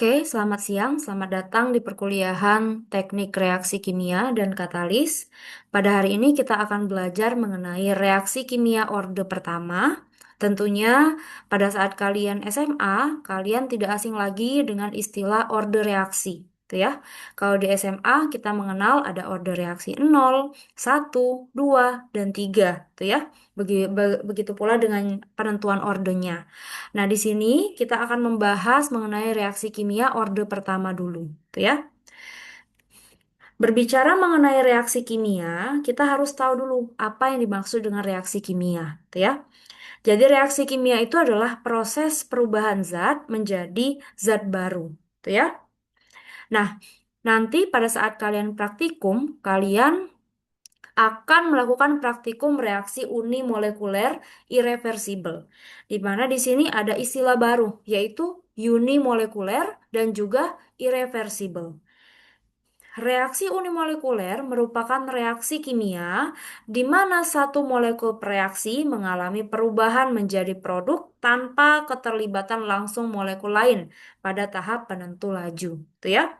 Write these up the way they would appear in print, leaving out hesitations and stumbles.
Oke, selamat siang. Selamat datang di perkuliahan Teknik Reaksi Kimia dan Katalis. Pada hari ini kita akan belajar mengenai reaksi kimia orde pertama. Tentunya pada saat kalian SMA, kalian tidak asing lagi dengan istilah orde reaksi. Gitu ya. Kalau di SMA kita mengenal ada orde reaksi 0, 1, 2, dan 3. Gitu ya. Begitu pula dengan penentuan ordenya. Nah, di sini kita akan membahas mengenai reaksi kimia orde pertama dulu, gitu ya. Berbicara mengenai reaksi kimia, kita harus tahu dulu apa yang dimaksud dengan reaksi kimia, gitu ya. Jadi reaksi kimia itu adalah proses perubahan zat menjadi zat baru, gitu ya. Nah, nanti pada saat kalian praktikum, kalian akan melakukan praktikum reaksi unimolekuler irreversibel. Di mana di sini ada istilah baru, yaitu unimolekuler dan juga irreversibel. Reaksi unimolekuler merupakan reaksi kimia di mana satu molekul reaksi mengalami perubahan menjadi produk tanpa keterlibatan langsung molekul lain pada tahap penentu laju, gitu ya.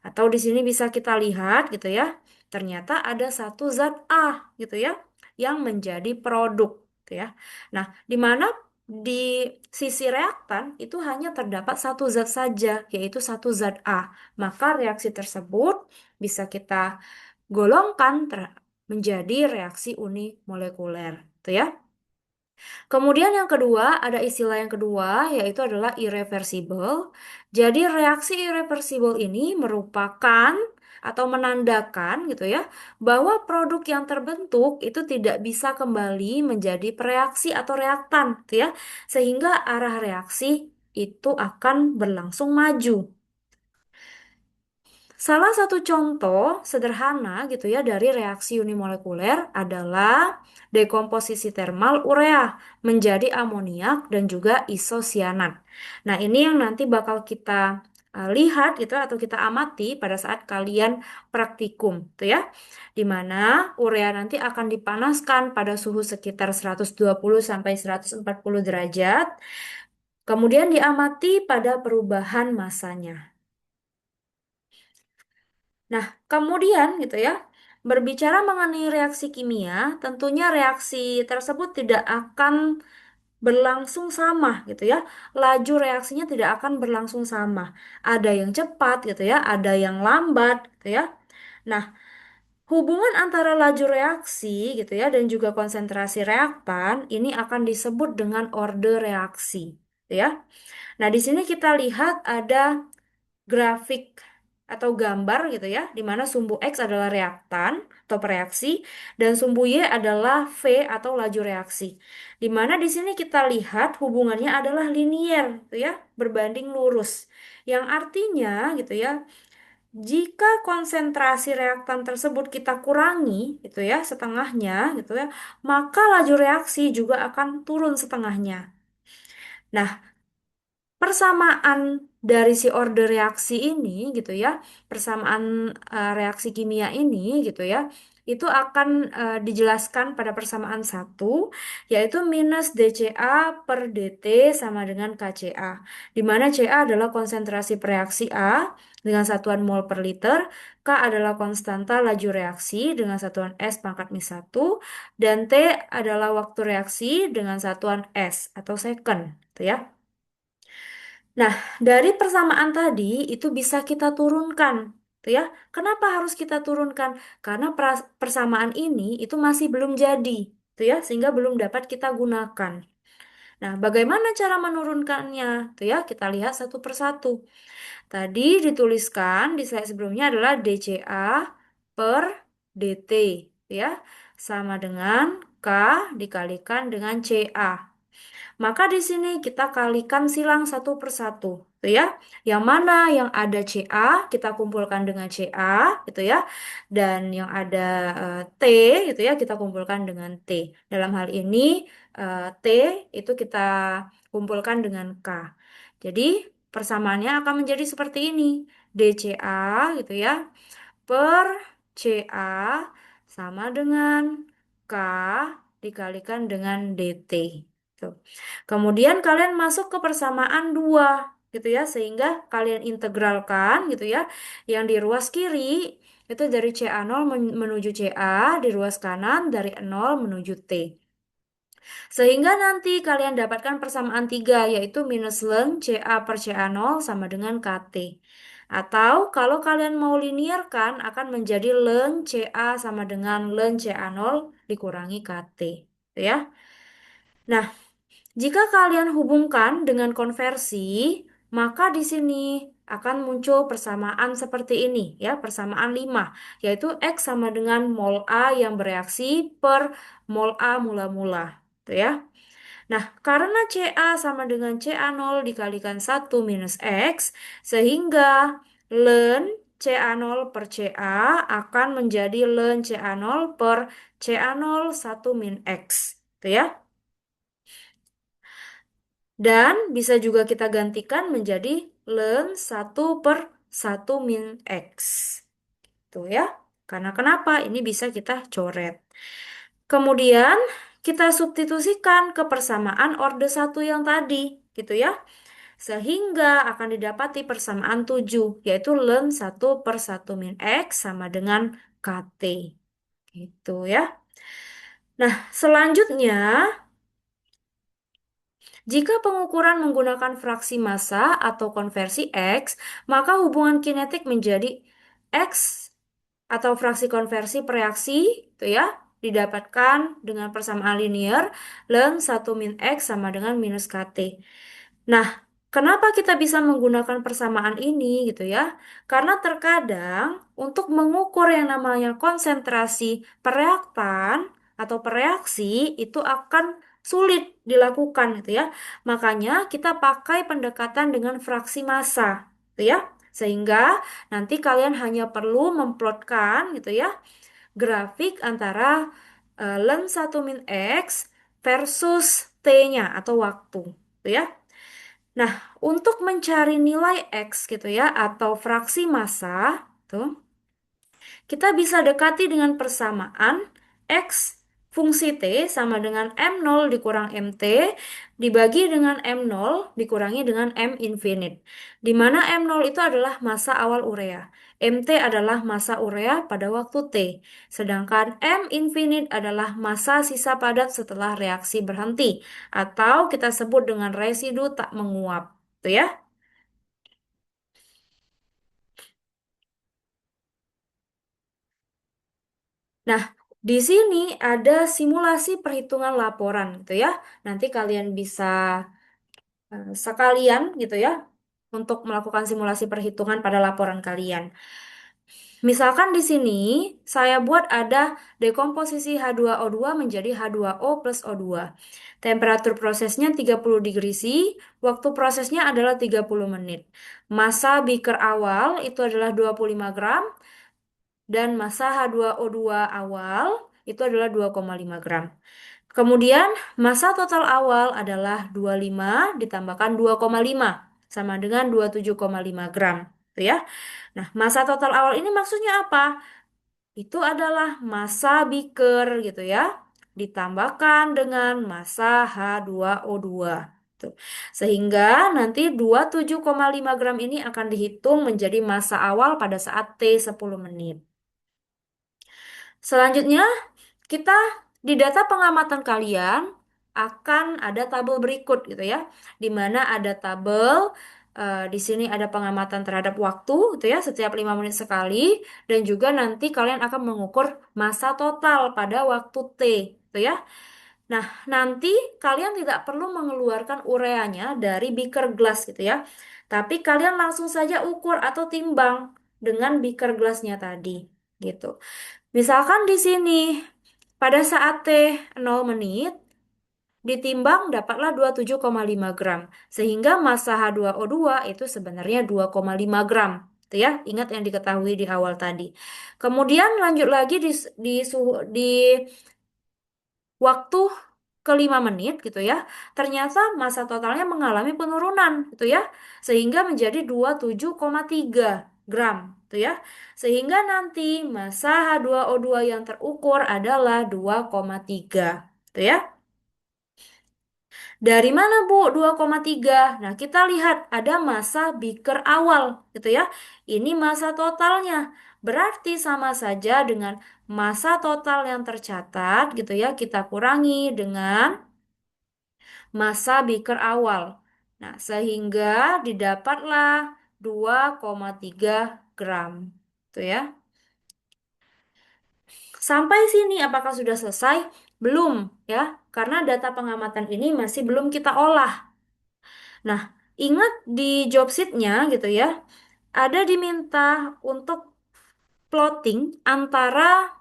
Atau di sini bisa kita lihat gitu ya, ternyata ada satu zat A gitu ya yang menjadi produk gitu ya. Nah, di mana di sisi reaktan itu hanya terdapat satu zat saja, yaitu satu zat A. Maka reaksi tersebut bisa kita golongkan menjadi reaksi unimolekuler, gitu ya. Kemudian yang kedua, ada istilah yang kedua, yaitu adalah irreversible. Jadi reaksi irreversible ini merupakan atau menandakan gitu ya, bahwa produk yang terbentuk itu tidak bisa kembali menjadi pereaksi atau reaktan gitu ya, sehingga arah reaksi itu akan berlangsung maju. Salah satu contoh sederhana gitu ya dari reaksi unimolekuler adalah dekomposisi termal urea menjadi amoniak dan juga isosianat. Nah, ini yang nanti bakal kita lihat gitu atau kita amati pada saat kalian praktikum gitu ya. Di mana urea nanti akan dipanaskan pada suhu sekitar 120 sampai 140 derajat. Kemudian diamati pada perubahan masanya. Nah, kemudian gitu ya, berbicara mengenai reaksi kimia, tentunya reaksi tersebut tidak akan berlangsung sama gitu ya. Laju reaksinya tidak akan berlangsung sama. Ada yang cepat gitu ya, ada yang lambat gitu ya. Nah, hubungan antara laju reaksi gitu ya dan juga konsentrasi reaktan ini akan disebut dengan orde reaksi, gitu ya. Nah, di sini kita lihat ada grafik atau gambar gitu ya, di mana sumbu X adalah reaktan atau pereaksi dan sumbu Y adalah V atau laju reaksi. Di mana di sini kita lihat hubungannya adalah linier gitu ya, berbanding lurus. Yang artinya gitu ya, jika konsentrasi reaktan tersebut kita kurangi gitu ya, setengahnya gitu ya, maka laju reaksi juga akan turun setengahnya. Nah, persamaan dari si order reaksi ini gitu ya, persamaan reaksi kimia ini gitu ya, itu akan dijelaskan pada persamaan satu, yaitu minus DCA per DT sama dengan KCA, di mana CA adalah konsentrasi reaksi A dengan satuan mol per liter, K adalah konstanta laju reaksi dengan satuan S pangkat min 1, dan T adalah waktu reaksi dengan satuan S atau second, gitu ya. Nah, dari persamaan tadi itu bisa kita turunkan, tuh ya. Kenapa harus kita turunkan? Karena persamaan ini itu masih belum jadi, tuh ya, sehingga belum dapat kita gunakan. Nah, bagaimana cara menurunkannya? Tuh ya, kita lihat satu persatu. Tadi dituliskan di slide sebelumnya adalah DCA per DT, ya, sama dengan K dikalikan dengan CA. Maka di sini kita kalikan silang satu per satu, gitu ya. Yang mana yang ada CA kita kumpulkan dengan CA, gitu ya. Dan yang ada T, gitu ya, kita kumpulkan dengan T. Dalam hal ini T itu kita kumpulkan dengan K. Jadi persamaannya akan menjadi seperti ini. DCA gitu ya per CA sama dengan K dikalikan dengan DT. Tuh. Kemudian kalian masuk ke persamaan 2. gitu ya, sehingga kalian integralkan gitu ya. Yang di ruas kiri itu dari CA0 menuju CA, di ruas kanan dari 0 menuju T. Sehingga nanti kalian dapatkan persamaan 3 yaitu minus ln CA per CA0 sama dengan KT. Atau kalau kalian mau linearkan akan menjadi ln CA sama dengan ln CA0 dikurangi KT. Gitu ya. Nah, jika kalian hubungkan dengan konversi, maka di sini akan muncul persamaan seperti ini ya, persamaan 5, yaitu X sama dengan mol A yang bereaksi per mol A mula-mula. Gitu ya. Nah, karena CA sama dengan CA0 dikalikan 1 minus X, sehingga ln CA0 per CA akan menjadi ln CA0 per CA0 1 min X. Gitu ya. Dan bisa juga kita gantikan menjadi ln 1 per 1 min X. Tuh ya. Karena kenapa? Ini bisa kita coret. Kemudian kita substitusikan ke persamaan orde 1 yang tadi. Gitu ya. Sehingga akan didapati persamaan 7. Yaitu ln 1 per 1 min X sama dengan KT. Gitu ya. Nah, selanjutnya jika pengukuran menggunakan fraksi massa atau konversi X, maka hubungan kinetik menjadi X atau fraksi konversi per reaksi itu ya didapatkan dengan persamaan linear ln 1 min X sama dengan minus KT. Nah, kenapa kita bisa menggunakan persamaan ini gitu ya? Karena terkadang untuk mengukur yang namanya konsentrasi pereaktan atau pereaksi itu akan sulit dilakukan gitu ya. Makanya kita pakai pendekatan dengan fraksi massa gitu ya. Sehingga nanti kalian hanya perlu memplotkan gitu ya grafik antara ln 1 min X versus T-nya atau waktu gitu ya. Nah, untuk mencari nilai X gitu ya, atau fraksi massa, tuh, kita bisa dekati dengan persamaan X fungsi T sama dengan M0 dikurang MT dibagi dengan M0 dikurangi dengan M infinite. Di mana M0 itu adalah massa awal urea. MT adalah massa urea pada waktu T. Sedangkan M infinite adalah massa sisa padat setelah reaksi berhenti. Atau kita sebut dengan residu tak menguap. Tuh ya. Nah, di sini ada simulasi perhitungan laporan gitu ya. Nanti kalian bisa sekalian gitu ya untuk melakukan simulasi perhitungan pada laporan kalian. Misalkan di sini saya buat ada dekomposisi H2O2 menjadi H2O plus O2. Temperatur prosesnya 30 degree C, waktu prosesnya adalah 30 menit. Massa beaker awal itu adalah 25 gram, dan massa H2O2 awal itu adalah 2,5 gram. Kemudian massa total awal adalah 25 ditambahkan 2,5 sama dengan 27,5 gram. Gitu ya. Nah, massa total awal ini maksudnya apa? Itu adalah massa beaker gitu ya. Ditambahkan dengan massa H2O2. Tuh. Sehingga nanti 27,5 gram ini akan dihitung menjadi massa awal pada saat T 10 menit. Selanjutnya, kita di data pengamatan kalian akan ada tabel berikut gitu ya, di mana ada tabel di sini ada pengamatan terhadap waktu gitu ya, setiap 5 menit sekali, dan juga nanti kalian akan mengukur massa total pada waktu T gitu ya. Nah, nanti kalian tidak perlu mengeluarkan ureanya dari beaker glass gitu ya. Tapi kalian langsung saja ukur atau timbang dengan beaker glassnya tadi gitu. Misalkan di sini pada saat T 0 menit ditimbang dapatlah 27,5 gram. Sehingga massa H2O2 itu sebenarnya 2,5 gram. Itu ya, ingat yang diketahui di awal tadi. Kemudian lanjut lagi di waktu ke 5 menit gitu ya. Ternyata massa totalnya mengalami penurunan gitu ya. Sehingga menjadi 27,3 gram gitu ya. Sehingga nanti massa H2O2 yang terukur adalah 2,3 gitu ya. Dari mana Bu 2,3? Nah, kita lihat ada massa beaker awal gitu ya. Ini massa totalnya. Berarti sama saja dengan massa total yang tercatat gitu ya. Kita kurangi dengan massa beaker awal. Nah, sehingga didapatlah 2,3 gram. Tuh ya. Sampai sini apakah sudah selesai? Belum ya, karena data pengamatan ini masih belum kita olah. Nah, ingat di job sheet-nya gitu ya, ada diminta untuk plotting antara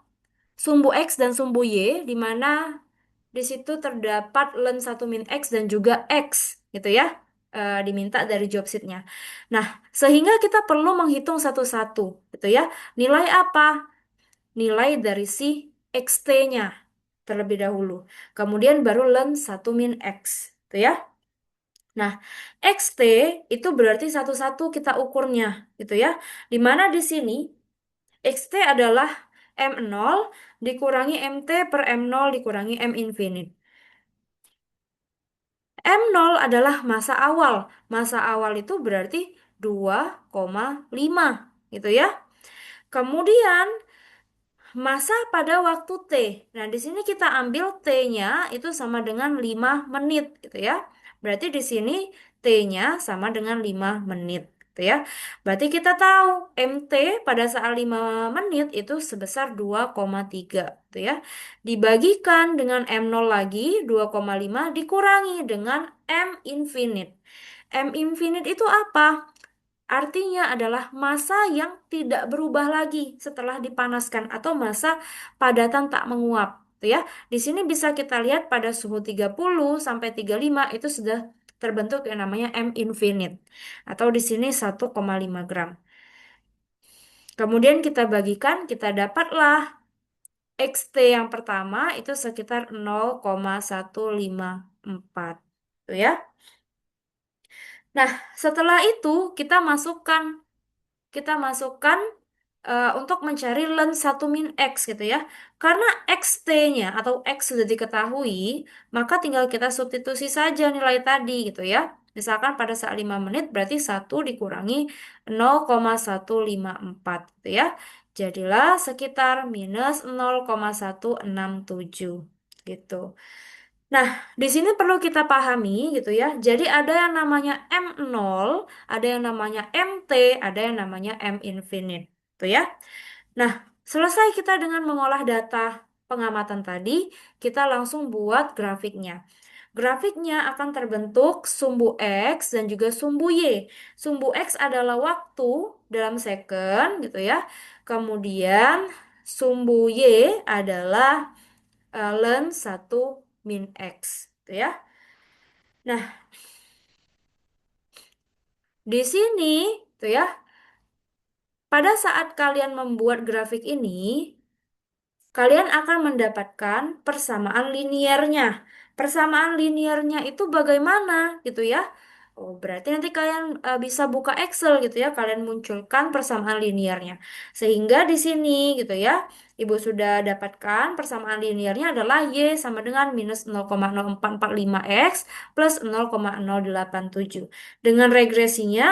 sumbu X dan sumbu Y, di mana di situ terdapat len 1 min X dan juga X gitu ya, diminta dari job sheet-nya. Nah, sehingga kita perlu menghitung satu-satu gitu ya. Nilai apa? Nilai dari si XT-nya terlebih dahulu. Kemudian baru len 1 min X gitu ya. Nah, XT itu berarti satu-satu kita ukurnya gitu ya. Di mana di sini XT adalah M0 dikurangi MT per M0 dikurangi M infinite. M0 adalah masa awal. Masa awal itu berarti 2,5 gitu ya. Kemudian masa pada waktu T. Nah, di sini kita ambil T-nya itu sama dengan 5 menit gitu ya. Berarti di sini T-nya sama dengan 5 menit gitu ya. Berarti kita tahu MT pada saat 5 menit itu sebesar 2,3 gitu ya. Dibagikan dengan M0 lagi 2,5 dikurangi dengan M infinite. M infinite itu apa? Artinya adalah massa yang tidak berubah lagi setelah dipanaskan atau massa padatan tak menguap, gitu ya. Di sini bisa kita lihat pada suhu 30 sampai 35 itu sudah terbentuk yang namanya M infinite atau di sini 1,5 gram. Kemudian kita bagikan, kita dapatlah XT yang pertama itu sekitar 0,154. Tuh ya. Nah, setelah itu kita masukkan untuk mencari len 1 min X gitu ya. Karena XT-nya atau X sudah diketahui, maka tinggal kita substitusi saja nilai tadi gitu ya. Misalkan pada saat 5 menit berarti 1 dikurangi 0,154 gitu ya. Jadilah sekitar minus 0,167 gitu. Nah, di sini perlu kita pahami gitu ya. Jadi ada yang namanya M0, ada yang namanya MT, ada yang namanya M infinite. Tuh ya. Nah, selesai kita dengan mengolah data pengamatan tadi, kita langsung buat grafiknya. Grafiknya akan terbentuk sumbu X dan juga sumbu Y. Sumbu X adalah waktu dalam second gitu ya. Kemudian sumbu Y adalah ln 1 min X gitu ya. Nah, di sini tuh ya, pada saat kalian membuat grafik ini, kalian akan mendapatkan persamaan linearnya. Persamaan linearnya itu bagaimana gitu ya? Oh, berarti nanti kalian bisa buka Excel gitu ya, kalian munculkan persamaan linearnya. Sehingga di sini gitu ya, Ibu sudah dapatkan persamaan linearnya adalah Y sama dengan minus 0,0445 X plus 0,087. Dengan regresinya